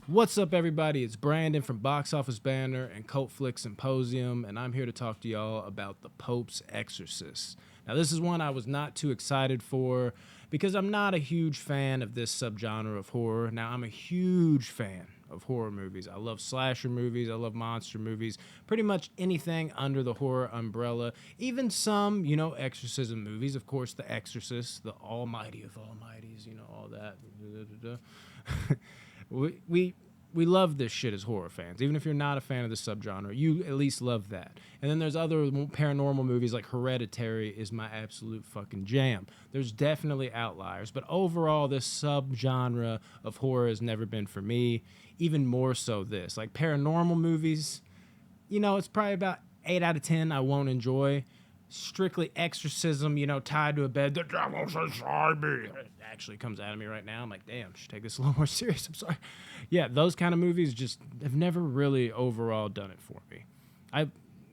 What's up, everybody? It's Brandon from Box Office Banner and Cult Flick Symposium, and I'm here to talk to y'all about The Pope's Exorcist. Now, this is one I was not too excited for because I'm not a huge fan of this subgenre of horror. Now, I'm a huge fan of horror movies. I love slasher movies. I love monster movies. Pretty much anything under the horror umbrella. Even some, exorcism movies. Of course, The Exorcist, the almighty of almighties, all that. we love this shit as horror fans. Even if you're not a fan of the subgenre, you at least love that. And then there's other paranormal movies like Hereditary is my absolute fucking jam. There's definitely outliers, but overall this subgenre of horror has never been for me. Even more so this. Like paranormal movies, it's probably about 8 out of 10 I won't enjoy. Strictly exorcism, tied to a bed. The devil's inside me. It actually comes out of me right now. I'm like, damn, should take this a little more serious. I'm sorry. Yeah, those kind of movies just have never really overall done it for me.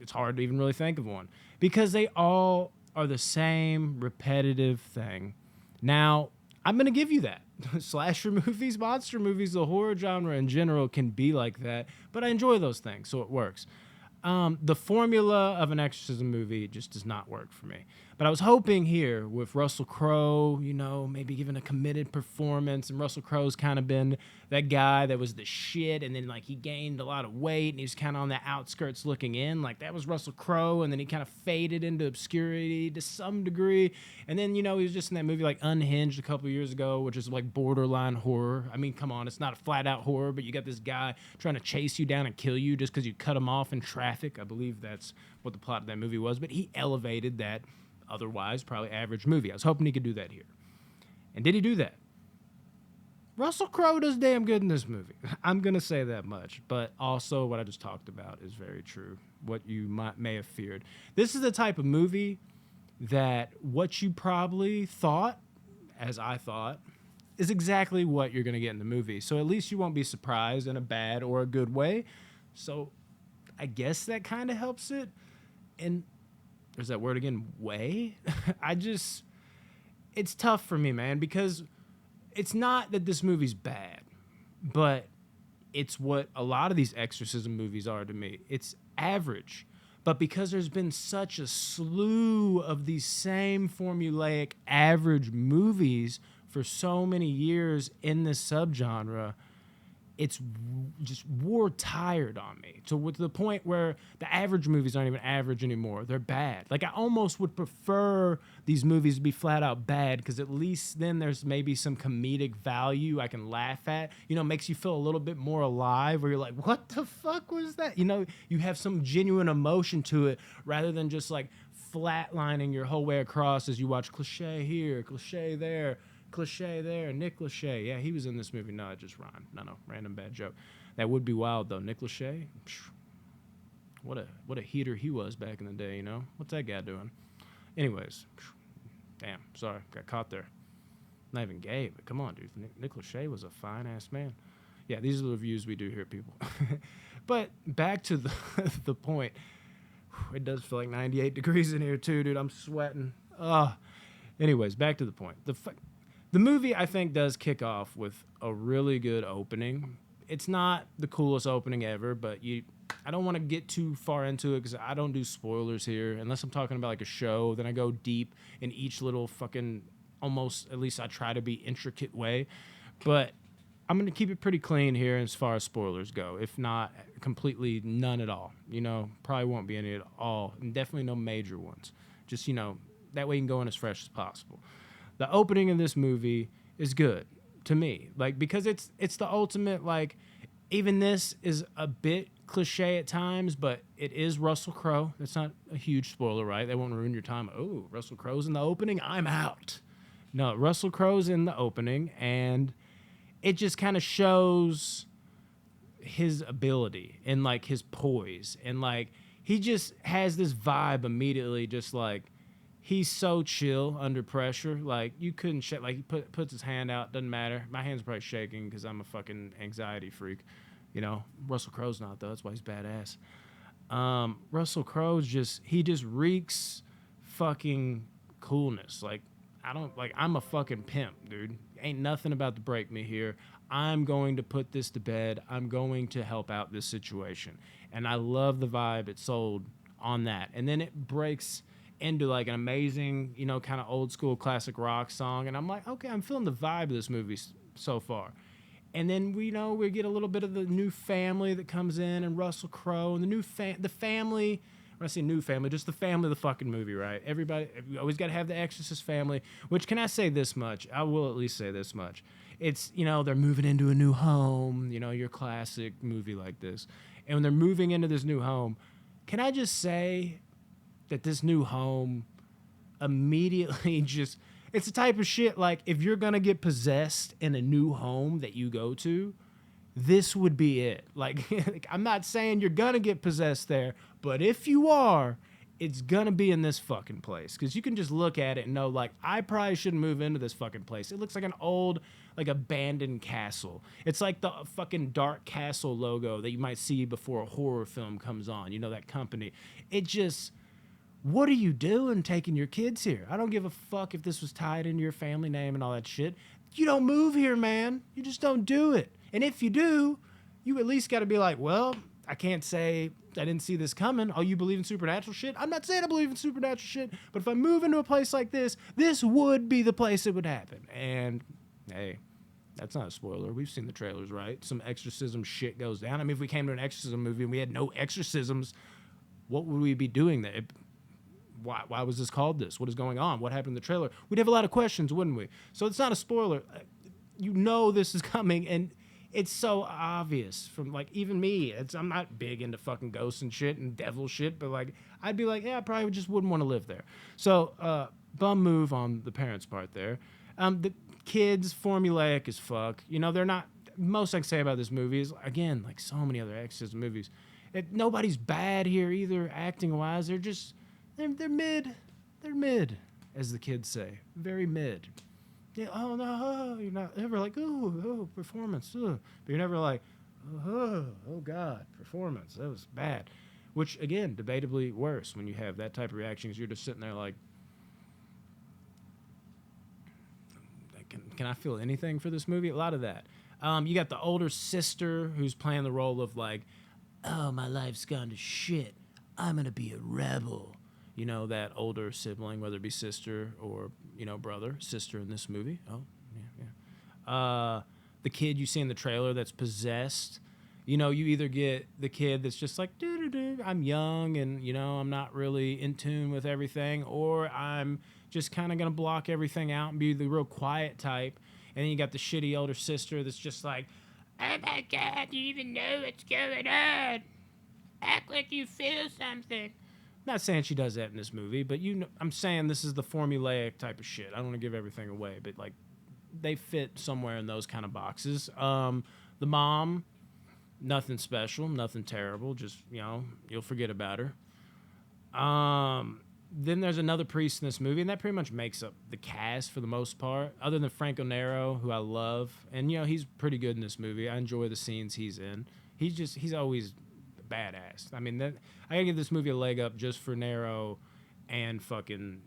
It's hard to even really think of one because they all are the same repetitive thing. Now, I'm going to give you that. Slasher movies, monster movies, the horror genre in general can be like that, but I enjoy those things, so it works. The formula of an exorcism movie just does not work for me. But I was hoping here with Russell Crowe, maybe giving a committed performance. And Russell Crowe's kind of been that guy that was the shit. And then, he gained a lot of weight. And he was kind of on the outskirts looking in. That was Russell Crowe. And then he kind of faded into obscurity to some degree. And then, he was just in that movie Unhinged a couple years ago, which is borderline horror. I mean, come on. It's not a flat-out horror. But you got this guy trying to chase you down and kill you just because you cut him off in traffic. I believe that's what the plot of that movie was. But he elevated that otherwise probably average movie. I was hoping he could do that here. And did he do that? Russell Crowe does damn good in this movie. I'm going to say that much. But also what I just talked about is very true. What you may have feared. This is the type of movie that what you probably thought, as I thought, is exactly what you're going to get in the movie. So at least you won't be surprised in a bad or a good way. So I guess that kind of helps it. And there's that word again, way? It's tough for me, man, because it's not that this movie's bad, but it's what a lot of these exorcism movies are to me. It's average. But because there's been such a slew of these same formulaic average movies for so many years in this subgenre, it's just wore tired on me to the point where the average movies aren't even average anymore. They're bad. I almost would prefer these movies to be flat out bad because at least then there's maybe some comedic value I can laugh at. Makes you feel a little bit more alive where you're like, what the fuck was that? You have some genuine emotion to it rather than just flatlining your whole way across as you watch cliche here, cliche there. Cliche there, Nick Lachey. Yeah, he was in this movie. No, it just rhymed. No, random bad joke. That would be wild though. Nick Lachey, what a heater he was back in the day. What's that guy doing? Anyways, damn. Sorry, got caught there. Not even gay, but come on, dude. Nick Lachey was a fine ass man. Yeah, these are the reviews we do here, people. But back to the point. It does feel like 98 degrees in here too, dude. I'm sweating. Anyways, back to the point. The movie, I think, does kick off with a really good opening. It's not the coolest opening ever, but I don't want to get too far into it because I don't do spoilers here. Unless I'm talking about a show, then I go deep in each little fucking almost, at least I try to be intricate way. But I'm going to keep it pretty clean here as far as spoilers go. If not, completely none at all. Probably won't be any at all. And definitely no major ones. Just, that way you can go in as fresh as possible. The opening of this movie is good to me, because it's the ultimate, even this is a bit cliche at times, but it is Russell Crowe. That's not a huge spoiler, right? They won't ruin your time. Oh, Russell Crowe's in the opening? I'm out. No, Russell Crowe's in the opening, and it just kind of shows his ability and, his poise. And, he just has this vibe immediately, just he's so chill under pressure. You couldn't shake. He puts his hand out. Doesn't matter. My hand's probably shaking because I'm a fucking anxiety freak. Russell Crowe's not, though. That's why he's badass. Russell Crowe's he just reeks fucking coolness. I'm a fucking pimp, dude. Ain't nothing about to break me here. I'm going to put this to bed. I'm going to help out this situation. And I love the vibe it sold on that. And then it breaks into like an amazing, kind of old school classic rock song. And I'm like, okay, I'm feeling the vibe of this movie so far. And then we get a little bit of the new family that comes in, and Russell Crowe and the family. When I say new family, just the family of the fucking movie, right? Everybody, you always got to have the Exorcist family. Which, can I say this much? I will at least say this much. It's they're moving into a new home. Your classic movie like this, and when they're moving into this new home, can I just say that this new home immediately just, it's the type of shit like, if you're gonna get possessed in a new home that you go to, this would be it. Like, I'm not saying you're gonna get possessed there, but if you are, it's gonna be in this fucking place. Because you can just look at it and know, like, I probably shouldn't move into this fucking place. It looks like an old, like, abandoned castle. It's like the fucking Dark Castle logo that you might see before a horror film comes on. That company. It just, what are you doing taking your kids here? I don't give a fuck if this was tied into your family name and all that shit. You don't move here, man. You just don't do it. And if you do, you at least got to be like, well, I can't say I didn't see this coming. Oh, you believe in supernatural shit? I'm not saying I believe in supernatural shit, but if I move into a place like this would be the place it would happen. And, hey, that's not a spoiler. We've seen the trailers, right? Some exorcism shit goes down. I mean, if we came to an exorcism movie and we had no exorcisms, what would we be doing there? Why was this called this? What is going on? What happened in the trailer? We'd have a lot of questions, wouldn't we? So it's not a spoiler. This is coming, and it's so obvious from, like, even me. I'm not big into fucking ghosts and shit and devil shit, but, like, I'd be like, yeah, I probably just wouldn't want to live there. So, bum move on the parents' part there. The kids, formulaic as fuck. They're not, most I can say about this movie is, again, like so many other exorcism movies, nobody's bad here either, acting-wise. They're just, they're mid. They're mid, as the kids say. Very mid. Yeah, oh no, you're not ever like, oh, performance. But you're never like, oh God, performance. That was bad. Which, again, debatably worse when you have that type of reaction, because you're just sitting there like, can I feel anything for this movie? A lot of that. You got the older sister who's playing the role of like, oh, my life's gone to shit. I'm going to be a rebel. That older sibling, whether it be sister or, brother, sister in this movie. Oh, yeah. The kid you see in the trailer that's possessed. You either get the kid that's just like, I'm young and, I'm not really in tune with everything, or I'm just kind of going to block everything out and be the real quiet type. And then you got the shitty older sister that's just like, oh my God, do you even know what's going on? Act like you feel something. Not saying she does that in this movie, but I'm saying this is the formulaic type of shit. I don't want to give everything away, but like they fit somewhere in those kind of boxes. The mom, nothing special, nothing terrible. Just you'll forget about her. Then there's another priest in this movie, and that pretty much makes up the cast for the most part, other than Franco Nero, who I love, and he's pretty good in this movie. I enjoy the scenes he's in. He's always badass. I mean, I gotta give this movie a leg up just for Nero and fucking,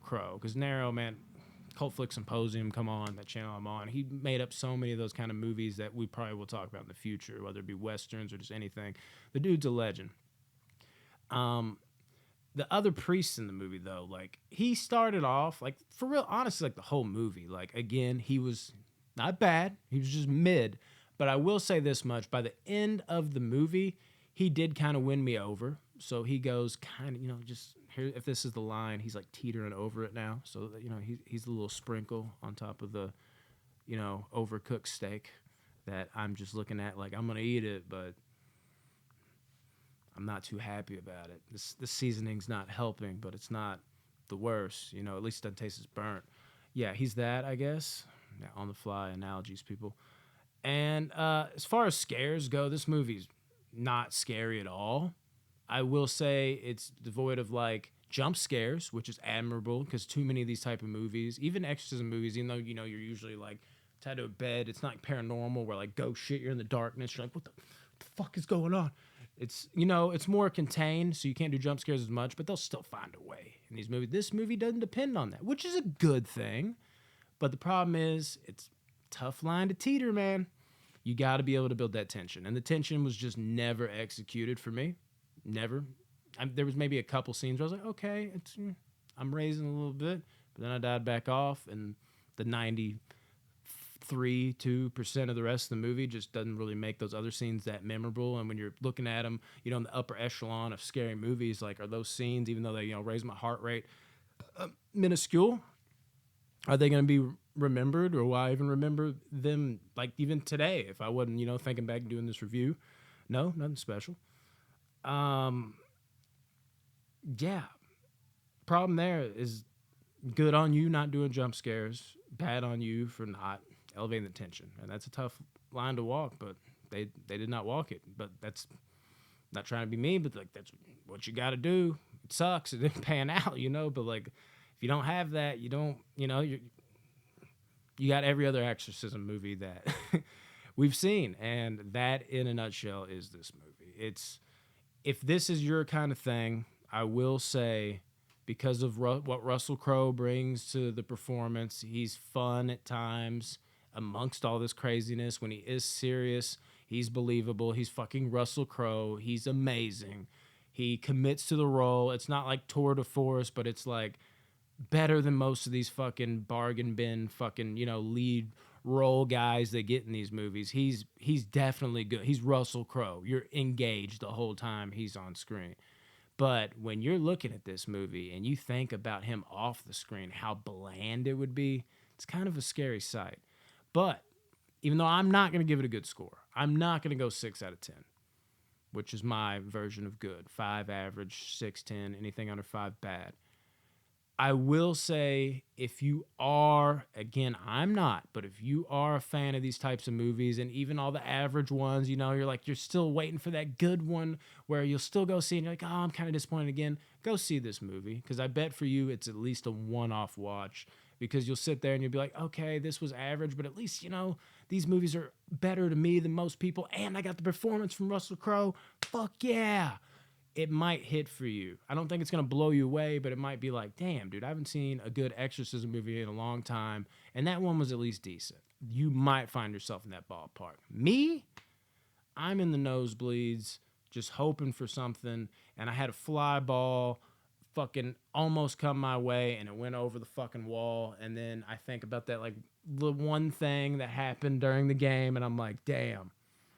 Crow. Because Nero, man, Cult Flick Symposium, come on, that channel I'm on. He made up so many of those kind of movies that we probably will talk about in the future, whether it be Westerns or just anything. The dude's a legend. The other priests in the movie, though, like, he started off, like, for real, honestly, like, the whole movie. Like, again, he was not bad. He was just mid. But I will say this much. By the end of the movie, he did kind of win me over. So he goes kind of, just here, if this is the line, he's like teetering over it now. So, he's a little sprinkle on top of the, overcooked steak that I'm just looking at like, I'm going to eat it, but I'm not too happy about it. The seasoning's not helping, but it's not the worst. At least it doesn't taste as burnt. Yeah, he's that, I guess. Yeah, on the fly analogies, people. And as far as scares go, this movie's not scary at all. I will say it's devoid of, like, jump scares, which is admirable, because too many of these type of movies, even exorcism movies, even though, you're usually, like, tied to a bed, it's not like paranormal where, like, ghost shit, you're in the darkness, you're like, what the fuck is going on? It's, it's more contained, so you can't do jump scares as much, but they'll still find a way in these movies. This movie doesn't depend on that, which is a good thing. But the problem is, it's tough line to teeter, man. You got to be able to build that tension. And the tension was just never executed for me. Never. There was maybe a couple scenes where I was like, okay, I'm raising a little bit. But then I died back off, and the 2% of the rest of the movie just doesn't really make those other scenes that memorable. And when you're looking at them, in the upper echelon of scary movies, like, are those scenes, even though they, raise my heart rate, minuscule, are they going to be remembered, or will I even remember them, like, even today, if I wasn't, thinking back and doing this review? No, nothing special. Yeah. Problem there is, good on you not doing jump scares, bad on you for not elevating the tension. And that's a tough line to walk, but they did not walk it. But that's not trying to be mean, but like, that's what you got to do. It sucks. It didn't pan out, but like, if you don't have that, you don't, you got every other exorcism movie that we've seen. And that, in a nutshell, is this movie. If this is your kind of thing, I will say, because of what Russell Crowe brings to the performance, he's fun at times amongst all this craziness. When he is serious, he's believable. He's fucking Russell Crowe. He's amazing. He commits to the role. It's not like tour de force, but it's like better than most of these fucking bargain bin fucking, lead role guys that get in these movies. He's definitely good. He's Russell Crowe. You're engaged the whole time he's on screen. But when you're looking at this movie and you think about him off the screen, how bland it would be, it's kind of a scary sight. But even though I'm not going to give it a good score, I'm not going to go 6 out of 10, which is my version of good. 5 average, 6, 10, anything under 5 bad. I will say, if you are, again, I'm not, but if you are a fan of these types of movies, and even all the average ones, you're still waiting for that good one where you'll still go see, and you're like, oh, I'm kind of disappointed again, go see this movie, because I bet for you it's at least a one-off watch, because you'll sit there and you'll be like, okay, this was average, but at least, these movies are better to me than most people, and I got the performance from Russell Crowe. Fuck yeah. It might hit for you. I don't think it's going to blow you away, but it might be like, damn, dude, I haven't seen a good exorcism movie in a long time, and that one was at least decent. You might find yourself in that ballpark. Me, I'm in the nosebleeds, just hoping for something, and I had a fly ball fucking almost come my way, and it went over the fucking wall, and then I think about that, like, the one thing that happened during the game, and I'm like, damn,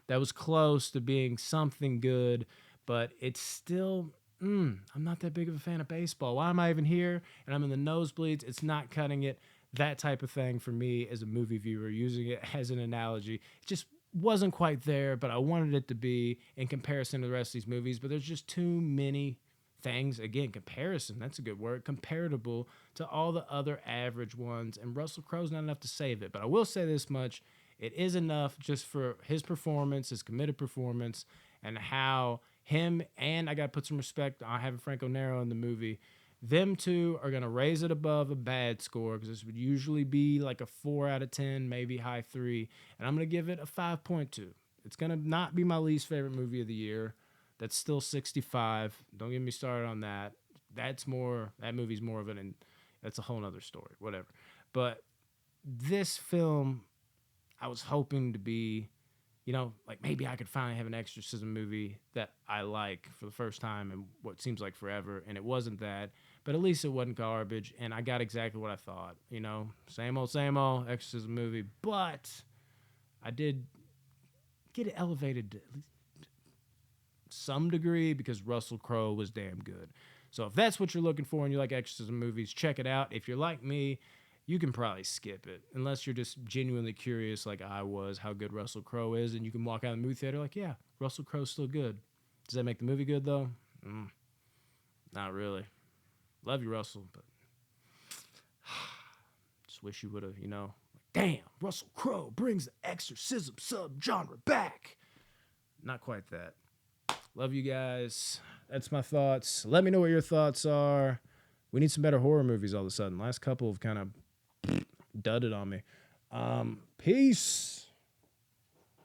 that was close to being something good. But it's still, I'm not that big of a fan of baseball. Why am I even here? And I'm in the nosebleeds. It's not cutting it. That type of thing for me as a movie viewer, using it as an analogy, it just wasn't quite there, but I wanted it to be in comparison to the rest of these movies. But there's just too many things. Again, comparison, that's a good word, comparable to all the other average ones. And Russell Crowe's not enough to save it. But I will say this much. It is enough just for his performance, his committed performance, and how him, and I got to put some respect on having Franco Nero in the movie. Them two are going to raise it above a bad score, because this would usually be like a 4 out of 10, maybe high 3. And I'm going to give it a 5.2. It's going to not be my least favorite movie of the year. That's still 65. Don't get me started on that. That movie's more of that's a whole nother story, whatever. But this film, I was hoping to be, like, maybe I could finally have an exorcism movie that I like for the first time in what seems like forever, and it wasn't that, but at least it wasn't garbage, and I got exactly what I thought, same old exorcism movie, but I did get it elevated to at least some degree because Russell Crowe was damn good. So if that's what you're looking for and you like exorcism movies, check it out. If you're like me, you can probably skip it, unless you're just genuinely curious like I was how good Russell Crowe is, and you can walk out of the movie theater like, yeah, Russell Crowe's still good. Does that make the movie good, though? Not really. Love you, Russell, but just wish you would have, like, damn, Russell Crowe brings the exorcism subgenre back. Not quite that. Love you guys. That's my thoughts. Let me know what your thoughts are. We need some better horror movies all of a sudden. Last couple have kind of dudded on me. Peace.